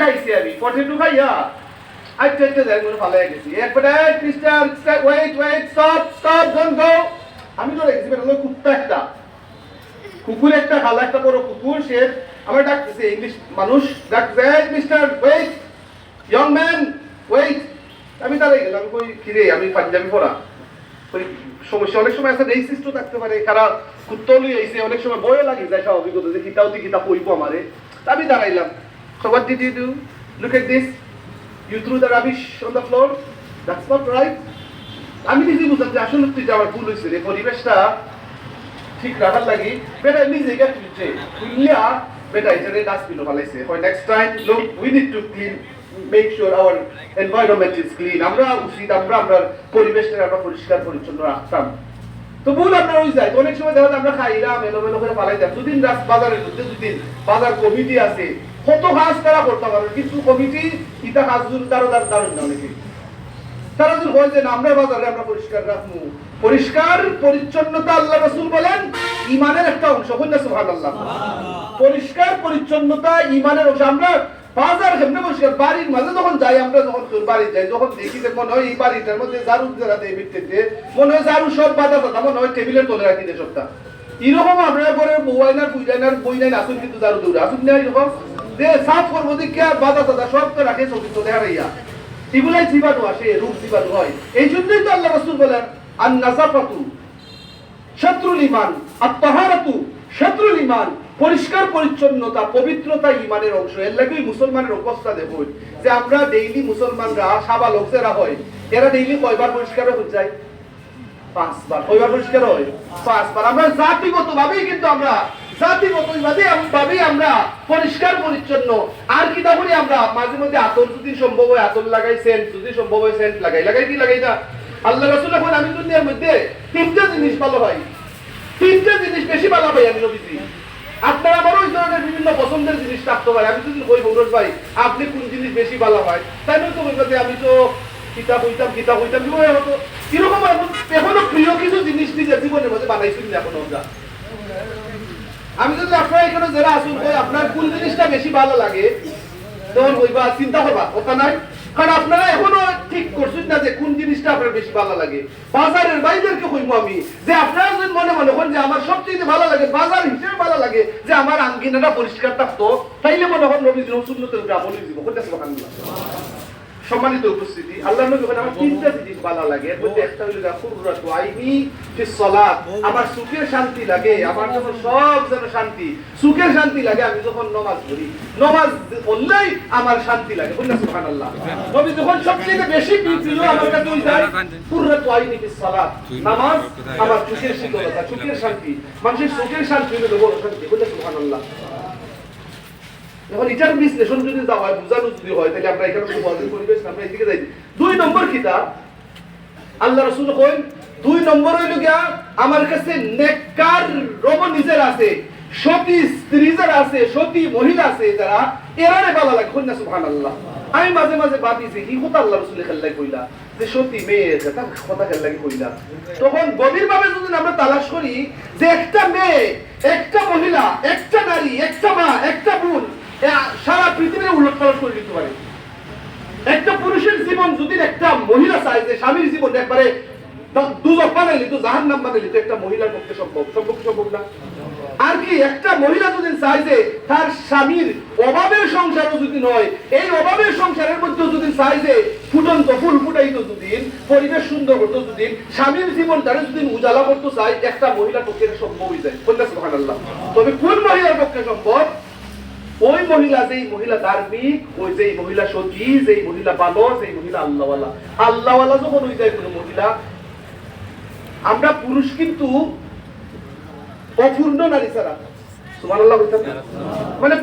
খাইছি আমি 42 খাইয়া আচ্ছা যাই মনে ভালো গেছি একবারে mister wait stop don't go আমি তো দেখছি বেটা কুত্তা একটা কুকুর একটা খালা একটা বড় কুকুর সে আমার ডাকতেছে ইংলিশ মানুষ ডাকছে mister wait young man wait আমি দাঁড়াই গেলাম কই কিরে আমি পাঞ্জাবি পরা ওই সমস্যা অনেক সময় আছে রেসিস্টও থাকতে পারে কারা কুত্তলি আইছে অনেক সময় ভয় লাগে যায় স্বাভাবিকতা যে কিতা কইবো আমারে আমি দাঁড়াইলাম so what did you do look at this you threw the rubbish on the floor that's not right আমি নিজে বুঝলাম যে আসলে তুই যাওয়ার ভুল হয়েছে রে পরিবেশটা ঠিক রাখার লাগি বেটা নিজে গিয়ে তুলছে তুলিয়া বেটা এখানে ডাস্টবিনও ফেলাইছে হয় next time look we need to clean make sure our environment is clean আমরা উচিত আমরা পরিবেশটা আমরা পরিষ্কার পরিচ্ছন্ন রাখতাম তো ভুল আমরা ওই যাই অনেক সময় দেখা যায় আমরা খাইলাম এলোমেলো করে ফালাই দিলাম দুদিন বাজারের মধ্যে দুদিন বাজার কমিটি আছে কত কাজ তারা করতে পারে কিন্তু কমিটি ইটা কাজগুলো তারা দারুণ না অনেকে তারা যদি হয় যে আমরা বাজারে আমরা পরিষ্কার রাখবো পরিষ্কার পরিচ্ছন্নতা আল্লাহ রাসূল বলেন ঈমানের একটা অংশ কইনা সুবহানাল্লাহ পরিষ্কার পরিচ্ছন্নতা ঈমানের অংশ আমরা বাজার কেমনে পরিষ্কার বাড়ির মাঝে যখন যাই আমরা যখন বাড়ি যাই যখন দেখি যে মনে হয় এই বাড়িটার মধ্যে ঝাড়ু দেওয়া দেয় ভিতরে মনে হয় ঝাড়ু সব বাধা কথা মনে হয় টেবিলের তলে রাখি দেয় সবটা এরকম আমরা পরে বইনার বই নাই আসুন কিন্তু ঝাড়ু দৌড়ে আসুন না এরকম যে সাফ করবো দেখে বাধা টাধা সব তো রাখে ছবি তো দেখা রাইয়া এগুলাই জীবাণু আসে রোগ জীবাণু হয় এই জন্যই তো আল্লাহ রাসূল বলেন আন নাযাফাতু শাতরুল ঈমান আত-তাহারাতু শাতরুল ঈমান পরিষ্কার পরিচ্ছন্নতা পবিত্রতা ঈমানের অংশ এর লাগেই মুসলমানের অবস্থা দেখুন যে আমরা ডেইলি মুসলমানরা সাবালক যারা হয় এরা ডেইলি কয়বার পরিষ্কার হয়ে যায় 5 বার কয়বার পরিষ্কার হয় 5 বার আমরা জাতিগতভাবেই কিন্তু আমরা জাতিগতভাবেই আমরা পরিষ্কার পরিচ্ছন্ন আর কি তা করি আমরা মাঝে মধ্যে আতর যদি সম্ভব হয় আতর লাগাই সেন্ট যদি সম্ভব হয় সেন্ট লাগাই কি লাগাই না আল্লাহ রাসূল এখন আমি দুনিয়ার মধ্যে তিনটা জিনিস ভালো হয় তিনটা জিনিস বেশি ভালো হয় আমি নবীজি আপনারা আমারও ওই ধরনের বিভিন্ন পছন্দের জিনিস থাকতে পারে আমি যদি কই বৌরজ ভাই আপনি কোন জিনিস বেশি ভালো হয় তাই নয় তো বলতে আমি তো কিতাব হইতাম কি হয় হতো এরকম এখনো প্রিয় কিছু জিনিস নিজের জীবনের মধ্যে বানাইছি না এখনো আমরা আমি যদি আপনারা এখানে যারা আসুন কই আপনার কোন জিনিসটা বেশি ভালো লাগে তখন কইবা চিন্তা করবা কথা নাই কারণ আপনারা এখনো ঠিক করছেন না যে কোন জিনিসটা আপনার বেশি ভালো লাগে বাজারের বাইরেকে কইবো আমি যে আপনারা যদি মনে করেন যে আমার সবচেয়ে ভালো লাগে বাজার হিসেবে ভালো লাগে যে আমার আঙ্গিনাটা পরিষ্কার থাকতো তাইলে মনে হয় নবীর সুন্নতের উপরে আমল দিব কোনটা সুবহানাল্লাহ সম্মানিত উপস্থিতি আল্লাহ নবী বলেন আমার তিনটা জিনিস ভালো লাগে এর মধ্যে একটা হলো কুররাতু আইনি ফিস সালাত আমার সুখের শান্তি লাগে আমার যখন সব যেন শান্তি সুখের শান্তি লাগে আমি যখন নামাজ পড়ি নামাজ পড়লেই আমার শান্তি লাগে বলুন সুবহানাল্লাহ নবী যখন সবচেয়ে বেশি প্রিয় আমার কাছে ওই যায় কুররাতু আইনি ফিস সালাত নামাজ আমার সুখের শীতলতা সুখের শান্তি মানুষের সুখের শান্তি হলো বড় শান্তি বলুন সুবহানাল্লাহ এখন এটার বিশ্লেষণ যদি দেওয়া হয় বুঝানো যদি হয় তাহলে আমরা এখানে শুধু বলেন পরিবেশ আমরা এদিকে যাই 2 নম্বর কিতাব আল্লাহ রাসূল কইন 2 নম্বর হইল গিয়া আমার কাছে নেককার রমণীদের আছে সতী স্ত্রী যারা আছে সতী মহিলা আছে যারা এরারে ভালো লাগে কইনা সুবহানাল্লাহ আমি মাঝে মাঝে ভাবি যে কি কথা আল্লাহ রাসূল খেলাই কইলা যে সতী মেয়ে এটা কথা খেলাই কইলা তখন গভীরভাবে যদি আমরা তালাশ করি যে একটা মেয়ে একটা মহিলা একটা নারী একটা মা একটা বোন সারা পৃথিবীর উলটপালট করে দিতে পারে একটা পুরুষের জীবন যদি একটা মহিলা চায় যে স্বামীর জীবন একবারে দুজক বানাইলি তো জাহান্নাম বানাইলি তো একটা মহিলার পক্ষে সম্ভব না আর কি একটা মহিলা যদি চায় যে তার স্বামীর অভাবের সংসারও যদি নয় এই অভাবের সংসারের মধ্যে যদি চায় যে ফুটন্ত ফুল ফুটাইতো যদি পরিবেশ সুন্দর করতো যদি স্বামীর জীবন তারা যদি উজালা করতে চায় একটা মহিলার পক্ষে সম্ভব হয়ে যায় সুবহানাল্লাহ তবে কোন মহিলার পক্ষে সম্ভব ওই মহিলা যেই মহিলা ধার্মিক ওই যেই মহিলা সতী যেই মহিলা ভালো যেই মহিলা আল্লাহওয়ালা যখন হয়ে যায় কোনো মহিলা আমরা পুরুষ কিন্তু অপূর্ণ নারী ছাড়া সুবহানাল্লাহ মানে